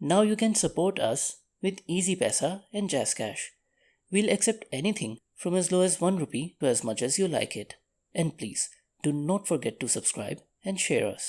Now you can support us with Easy Paisa and Jazz Cash. We'll accept anything from as low as 1 rupee to as much as you like it. And please, do not forget to subscribe and share us.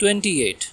28.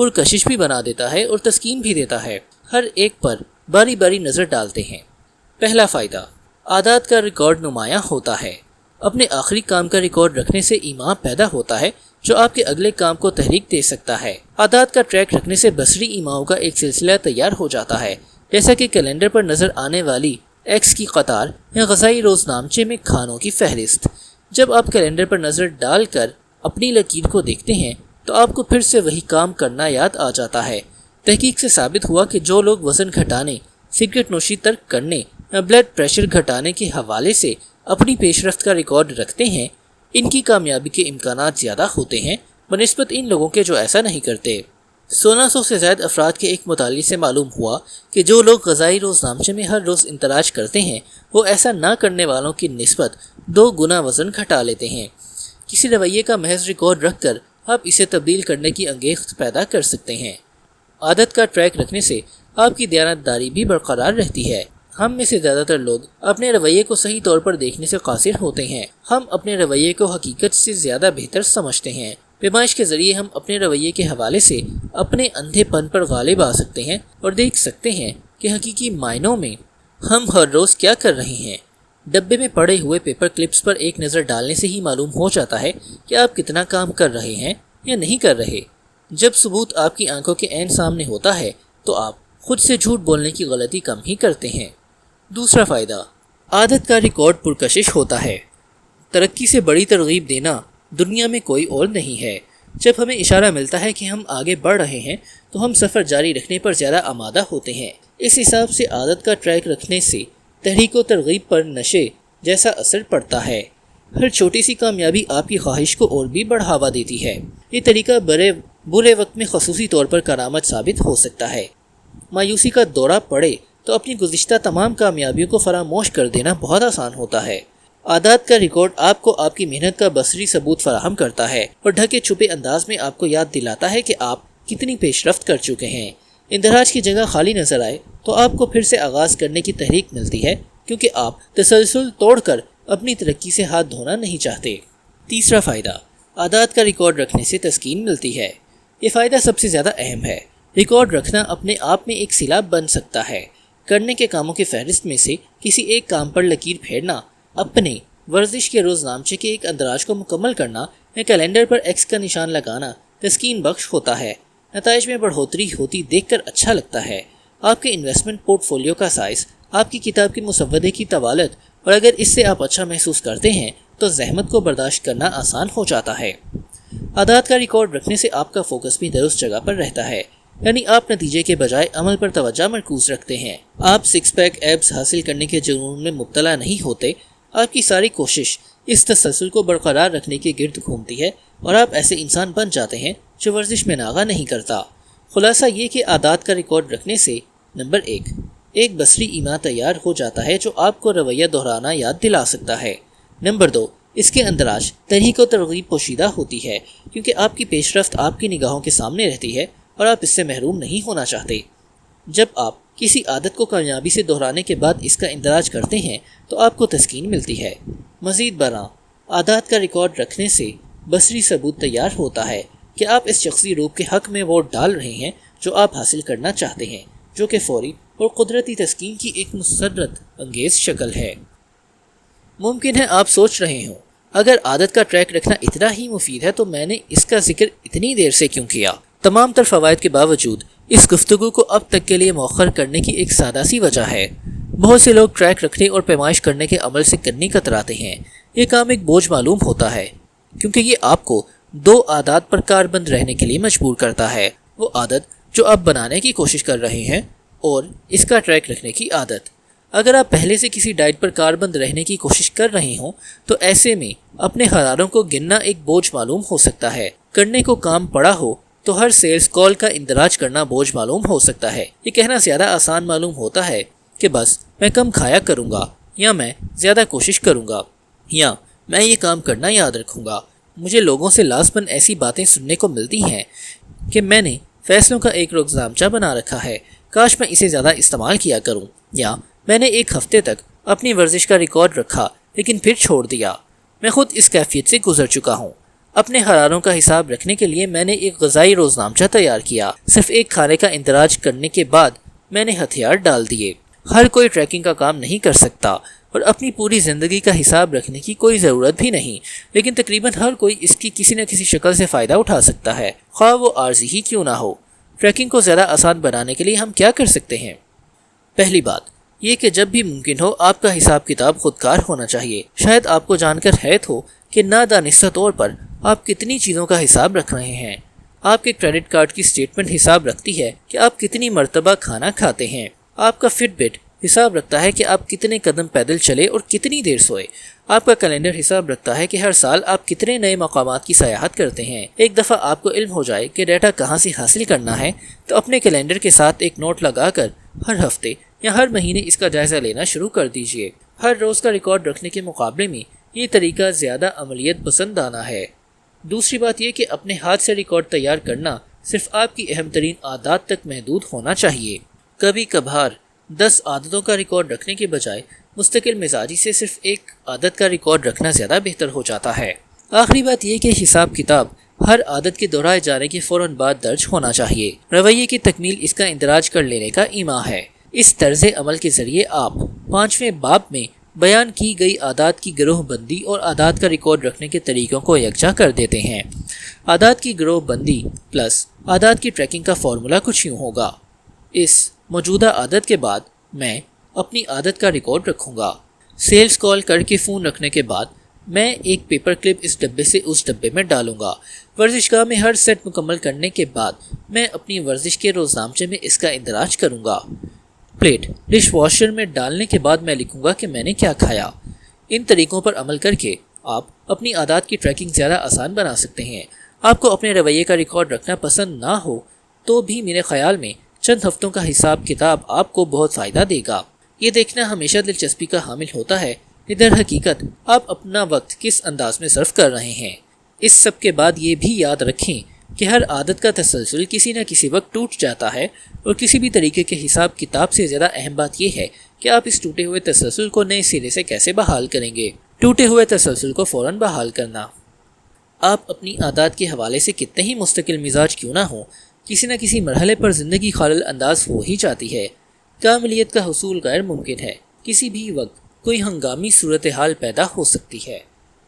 پرکشش بھی بنا دیتا ہے اور تسکین بھی دیتا ہے۔ ہر ایک پر باری باری نظر ڈالتے ہیں۔ پہلا فائدہ، عادات کا ریکارڈ نمایاں ہوتا ہے۔ اپنے آخری کام کا ریکارڈ رکھنے سے ایمان پیدا ہوتا ہے جو آپ کے اگلے کام کو تحریک دے سکتا ہے۔ عادات کا ٹریک رکھنے سے بصری ایماؤں کا ایک سلسلہ تیار ہو جاتا ہے، جیسا کہ کیلنڈر پر نظر آنے والی ایکس کی قطار یا غذائی روز نامچے میں کھانوں کی فہرست۔ جب آپ کیلنڈر پر نظر ڈال کر اپنی لکیر کو دیکھتے ہیں تو آپ کو پھر سے وہی کام کرنا یاد آ جاتا ہے۔ تحقیق سے ثابت ہوا کہ جو لوگ وزن گھٹانے، سگریٹ نوشی ترک کرنے یا بلڈ پریشر گھٹانے کے حوالے سے اپنی پیش رفت کا ریکارڈ رکھتے ہیں، ان کی کامیابی کے امکانات زیادہ ہوتے ہیں بنسبت ان لوگوں کے جو ایسا نہیں کرتے۔ 1600 سے زائد افراد کے ایک مطالعے سے معلوم ہوا کہ جو لوگ غذائی روز نامچے میں ہر روز اندراج کرتے ہیں وہ ایسا نہ کرنے والوں کی نسبت 2 گنا وزن گھٹا لیتے ہیں۔ کسی رویے کا محض ریکارڈ رکھ کر آپ اسے تبدیل کرنے کی انگیخت پیدا کر سکتے ہیں۔ عادت کا ٹریک رکھنے سے آپ کی دیانتداری بھی برقرار رہتی ہے۔ ہم میں سے زیادہ تر لوگ اپنے رویے کو صحیح طور پر دیکھنے سے قاصر ہوتے ہیں۔ ہم اپنے رویے کو حقیقت سے زیادہ بہتر سمجھتے ہیں۔ پیمائش کے ذریعے ہم اپنے رویے کے حوالے سے اپنے اندھے پن پر غالب آ سکتے ہیں اور دیکھ سکتے ہیں کہ حقیقی معنوں میں ہم ہر روز کیا کر رہے ہیں۔ ڈبے میں پڑے ہوئے پیپر کلپس پر ایک نظر ڈالنے سے ہی معلوم ہو جاتا ہے کہ آپ کتنا کام کر رہے ہیں یا نہیں کر رہے۔ جب ثبوت آپ کی آنکھوں کے عین سامنے ہوتا ہے تو آپ خود سے جھوٹ بولنے کی غلطی کم ہی کرتے ہیں۔ دوسرا فائدہ، عادت کا ریکارڈ پرکشش ہوتا ہے۔ ترقی سے بڑی ترغیب دینا دنیا میں کوئی اور نہیں ہے۔ جب ہمیں اشارہ ملتا ہے کہ ہم آگے بڑھ رہے ہیں تو ہم سفر جاری رکھنے پر زیادہ آمادہ ہوتے ہیں۔ اس حساب سے عادت کا ٹریک رکھنے سے تحریک و ترغیب پر نشے جیسا اثر پڑتا ہے۔ ہر چھوٹی سی کامیابی آپ کی خواہش کو اور بھی بڑھاوا دیتی ہے۔ یہ طریقہ برے وقت میں خصوصی طور پر کرامت ثابت ہو سکتا ہے۔ مایوسی کا دورہ پڑے تو اپنی گزشتہ تمام کامیابیوں کو فراموش کر دینا بہت آسان ہوتا ہے۔ عادات کا ریکارڈ آپ کو آپ کی محنت کا بصری ثبوت فراہم کرتا ہے اور ڈھکے چھپے انداز میں آپ کو یاد دلاتا ہے کہ آپ کتنی پیش رفت کر چکے ہیں۔ اندراج کی جگہ خالی نظر آئے تو آپ کو پھر سے آغاز کرنے کی تحریک ملتی ہے، کیونکہ آپ تسلسل توڑ کر اپنی ترقی سے ہاتھ دھونا نہیں چاہتے۔ تیسرا فائدہ، عادات کا ریکارڈ رکھنے سے تسکین ملتی ہے۔ یہ فائدہ سب سے زیادہ اہم ہے۔ ریکارڈ رکھنا اپنے آپ میں ایک سیلاب بن سکتا ہے۔ کرنے کے کاموں کی فہرست میں سے کسی ایک کام پر لکیر پھیرنا، اپنے ورزش کے روز نامچے کے ایک اندراج کو مکمل کرنا یا کیلنڈر پر ایکس کا نشان لگانا تسکین بخش ہوتا ہے۔ نتائج میں بڑھوتری ہوتی دیکھ کر اچھا لگتا ہے۔ آپ کے انویسٹمنٹ پورٹ فولیو کا سائز، آپ کی کتاب کے مسودے کی طوالت، اور اگر اس سے آپ اچھا محسوس کرتے ہیں تو زحمت کو برداشت کرنا آسان ہو جاتا ہے۔ عادات کا ریکارڈ رکھنے سے آپ کا فوکس بھی درست جگہ پر رہتا ہے، یعنی آپ نتیجے کے بجائے عمل پر توجہ مرکوز رکھتے ہیں۔ آپ 6 پیک ایبس حاصل کرنے کے جنون میں مبتلا نہیں ہوتے۔ آپ کی ساری کوشش اس تسلسل کو برقرار رکھنے کے گرد گھومتی ہے اور آپ ایسے انسان بن جاتے ہیں جو ورزش میں ناغہ نہیں کرتا۔ خلاصہ یہ کہ عادات کا ریکارڈ رکھنے سے نمبر 1، ایک بصری ایمان تیار ہو جاتا ہے جو آپ کو رویہ دہرانا یاد دلا سکتا ہے۔ نمبر 2، اس کے اندراج تحریک و ترغیب پوشیدہ ہوتی ہے، کیونکہ آپ کی پیش رفت آپ کی نگاہوں کے سامنے رہتی ہے اور آپ اس سے محروم نہیں ہونا چاہتے۔ جب آپ کسی عادت کو کامیابی سے دہرانے کے بعد اس کا اندراج کرتے ہیں تو آپ کو تسکین ملتی ہے۔ مزید برآں، عادات کا ریکارڈ رکھنے سے بصری ثبوت تیار ہوتا ہے کہ آپ اس شخصی روپ کے حق میں ووٹ ڈال رہے ہیں جو آپ حاصل کرنا چاہتے ہیں، جو کہ فوری اور قدرتی تسکین کی ایک مسرت انگیز شکل ہے۔ ممکن ہے آپ سوچ رہے ہوں، اگر عادت کا ٹریک رکھنا اتنا ہی مفید ہے تو میں نے اس کا ذکر اتنی دیر سے کیوں کیا؟ تمام تر فوائد کے باوجود اس گفتگو کو اب تک کے لیے مؤخر کرنے کی ایک سادہ سی وجہ ہے۔ بہت سے لوگ ٹریک رکھنے اور پیمائش کرنے کے عمل سے کنی کتراتے ہیں۔ یہ کام ایک بوجھ معلوم ہوتا ہے، کیونکہ یہ آپ کو 2 عادات پر کاربند رہنے کے لیے مجبور کرتا ہے۔ وہ عادت جو آپ بنانے کی کوشش کر رہے ہیں اور اس کا ٹریک رکھنے کی عادت۔ اگر آپ پہلے سے کسی ڈائٹ پر کاربند رہنے کی کوشش کر رہے ہوں تو ایسے میں اپنے حراروں کو گننا ایک بوجھ معلوم ہو سکتا ہے۔ کرنے کو کام پڑا ہو تو ہر سیلز کال کا اندراج کرنا بوجھ معلوم ہو سکتا ہے۔ یہ کہنا زیادہ آسان معلوم ہوتا ہے کہ بس میں کم کھایا کروں گا، یا میں زیادہ کوشش کروں گا، یا میں یہ کام کرنا یاد رکھوں گا۔ مجھے لوگوں سے لازماً ایسی باتیں سننے کو ملتی ہیں کہ میں نے فیصلوں کا ایک روزنامچہ بنا رکھا ہے، کاش میں اسے زیادہ استعمال کیا کروں، یا میں نے 1 ہفتے تک اپنی ورزش کا ریکارڈ رکھا لیکن پھر چھوڑ دیا۔ میں خود اس کیفیت سے گزر چکا ہوں۔ اپنے حراروں کا حساب رکھنے کے لیے میں نے ایک غذائی روزنامچہ تیار کیا۔ صرف ایک کھانے کا اندراج کرنے کے بعد میں نے ہتھیار ڈال دیے۔ ہر کوئی ٹریکنگ کا کام نہیں کر سکتا اور اپنی پوری زندگی کا حساب رکھنے کی کوئی ضرورت بھی نہیں، لیکن تقریباً ہر کوئی اس کی کسی نہ کسی شکل سے فائدہ اٹھا سکتا ہے، خواہ وہ عارضی ہی کیوں نہ ہو۔ ٹریکنگ کو زیادہ آسان بنانے کے لیے ہم کیا کر سکتے ہیں؟ پہلی بات یہ کہ جب بھی ممکن ہو آپ کا حساب کتاب خودکار ہونا چاہیے۔ شاید آپ کو جان کر حیرت ہو کہ نادانستہ طور پر آپ کتنی چیزوں کا حساب رکھ رہے ہیں۔ آپ کے کریڈٹ کارڈ کی سٹیٹمنٹ حساب رکھتی ہے کہ آپ کتنی مرتبہ کھانا کھاتے ہیں۔ آپ کا فٹ بٹ حساب رکھتا ہے کہ آپ کتنے قدم پیدل چلے اور کتنی دیر سوئے۔ آپ کا کیلنڈر حساب رکھتا ہے کہ ہر سال آپ کتنے نئے مقامات کی سیاحت کرتے ہیں۔ ایک دفعہ آپ کو علم ہو جائے کہ ڈیٹا کہاں سے حاصل کرنا ہے تو اپنے کیلنڈر کے ساتھ ایک نوٹ لگا کر ہر ہفتے یا ہر مہینے اس کا جائزہ لینا شروع کر دیجئے۔ ہر روز کا ریکارڈ رکھنے کے مقابلے میں یہ طریقہ زیادہ عملیت پسندانہ ہے۔ دوسری بات یہ کہ اپنے ہاتھ سے ریکارڈ تیار کرنا صرف آپ کی اہم ترین عادات تک محدود ہونا چاہیے۔ کبھی کبھار 10 عادتوں کا ریکارڈ رکھنے کے بجائے مستقل مزاجی سے صرف ایک عادت کا ریکارڈ رکھنا زیادہ بہتر ہو جاتا ہے۔ آخری بات یہ کہ حساب کتاب ہر عادت کے دہرائے جانے کے فوراً بعد درج ہونا چاہیے۔ رویے کی تکمیل اس کا اندراج کر لینے کا ایما ہے۔ اس طرز عمل کے ذریعے آپ 5ویں باب میں بیان کی گئی عادات کی گروہ بندی اور عادات کا ریکارڈ رکھنے کے طریقوں کو یکجا کر دیتے ہیں۔ عادات کی گروہ بندی پلس عادات کی ٹریکنگ کا فارمولا کچھ یوں ہوگا۔ اس موجودہ عادت کے بعد میں اپنی عادت کا ریکارڈ رکھوں گا۔ سیلز کال کر کے فون رکھنے کے بعد میں ایک پیپر کلپ اس ڈبے سے اس ڈبے میں ڈالوں گا۔ ورزش گاہ میں ہر سیٹ مکمل کرنے کے بعد میں اپنی ورزش کے روزنامچے میں اس کا اندراج کروں گا۔ پلیٹ ڈش واشر میں ڈالنے کے بعد میں لکھوں گا کہ میں نے کیا کھایا۔ ان طریقوں پر عمل کر کے آپ اپنی عادات کی ٹریکنگ زیادہ آسان بنا سکتے ہیں۔ آپ کو اپنے رویے کا ریکارڈ رکھنا پسند نہ ہو تو بھی میرے خیال میں چند ہفتوں کا حساب کتاب آپ کو بہت فائدہ دے گا۔ یہ دیکھنا ہمیشہ دلچسپی کا حامل ہوتا ہے کہ در حقیقت آپ اپنا وقت کس انداز میں صرف کر رہے ہیں۔ اس سب کے بعد یہ بھی یاد رکھیں کہ ہر عادت کا تسلسل کسی نہ کسی وقت ٹوٹ جاتا ہے، اور کسی بھی طریقے کے حساب کتاب سے زیادہ اہم بات یہ ہے کہ آپ اس ٹوٹے ہوئے تسلسل کو نئے سرے سے کیسے بحال کریں گے۔ ٹوٹے ہوئے تسلسل کو فوراً بحال کرنا۔ آپ اپنی عادات کے حوالے سے کتنے ہی مستقل مزاج کیوں نہ ہوں، کسی نہ کسی مرحلے پر زندگی خالل انداز ہو ہی جاتی ہے۔ کاملیت کا حصول غیر ممکن ہے۔ کسی بھی وقت کوئی ہنگامی صورتحال پیدا ہو سکتی ہے۔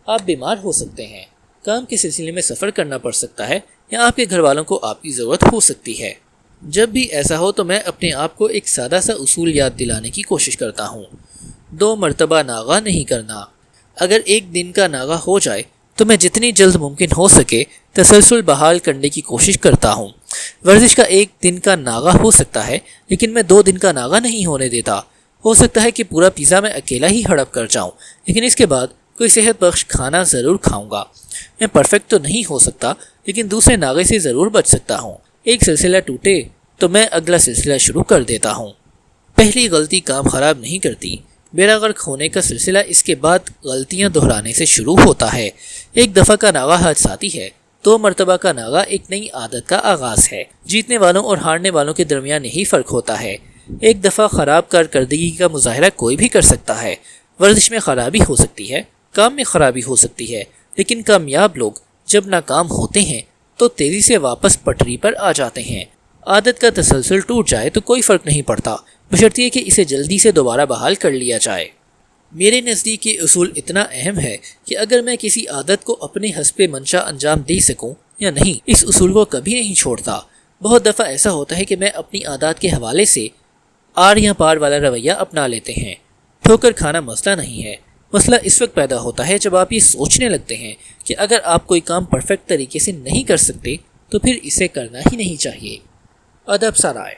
آپ بیمار ہو سکتے ہیں، کام کے سلسلے میں سفر کرنا پڑ سکتا ہے، یا آپ کے گھر والوں کو آپ کی ضرورت ہو سکتی ہے۔ جب بھی ایسا ہو تو میں اپنے آپ کو ایک سادہ سا اصول یاد دلانے کی کوشش کرتا ہوں۔ 2 مرتبہ ناغہ نہیں کرنا۔ اگر ایک دن کا ناغہ ہو جائے تو میں جتنی جلد ممکن ہو سکے تسلسل بحال کرنے کی کوشش کرتا ہوں۔ ورزش کا 1 دن کا ناغہ ہو سکتا ہے، لیکن میں 2 دن کا ناغہ نہیں ہونے دیتا۔ ہو سکتا ہے کہ پورا پیزا میں اکیلا ہی ہڑپ کر جاؤں، لیکن اس کے بعد کوئی صحت بخش کھانا ضرور کھاؤں گا۔ میں پرفیکٹ تو نہیں ہو سکتا، لیکن دوسرے ناغے سے ضرور بچ سکتا ہوں۔ ایک سلسلہ ٹوٹے تو میں اگلا سلسلہ شروع کر دیتا ہوں۔ پہلی غلطی کام خراب نہیں کرتی، بیڑا غرق ہونے کا سلسلہ اس کے بعد غلطیاں دہرانے سے شروع ہوتا ہے۔ ایک دفعہ کا ناغہ حادثاتی ہے، 2 مرتبہ کا ناغہ ایک نئی عادت کا آغاز ہے۔ جیتنے والوں اور ہارنے والوں کے درمیان یہی فرق ہوتا ہے۔ ایک دفعہ خراب کارکردگی کا مظاہرہ کوئی بھی کر سکتا ہے۔ ورزش میں خرابی ہو سکتی ہے، کام میں خرابی ہو سکتی ہے، لیکن کامیاب لوگ جب ناکام ہوتے ہیں تو تیزی سے واپس پٹری پر آ جاتے ہیں۔ عادت کا تسلسل ٹوٹ جائے تو کوئی فرق نہیں پڑتا، بشرطیہ کہ اسے جلدی سے دوبارہ بحال کر لیا جائے۔ میرے نزدیک یہ اصول اتنا اہم ہے کہ اگر میں کسی عادت کو اپنے حسب منشا انجام دے سکوں یا نہیں، اس اصول کو کبھی نہیں چھوڑتا۔ بہت دفعہ ایسا ہوتا ہے کہ میں اپنی عادات کے حوالے سے آر یا پار والا رویہ اپنا لیتے ہیں۔ ٹھوکر کھانا مسئلہ نہیں ہے، مسئلہ اس وقت پیدا ہوتا ہے جب آپ یہ سوچنے لگتے ہیں کہ اگر آپ کوئی کام پرفیکٹ طریقے سے نہیں کر سکتے تو پھر اسے کرنا ہی نہیں چاہیے۔ ادب سرائے۔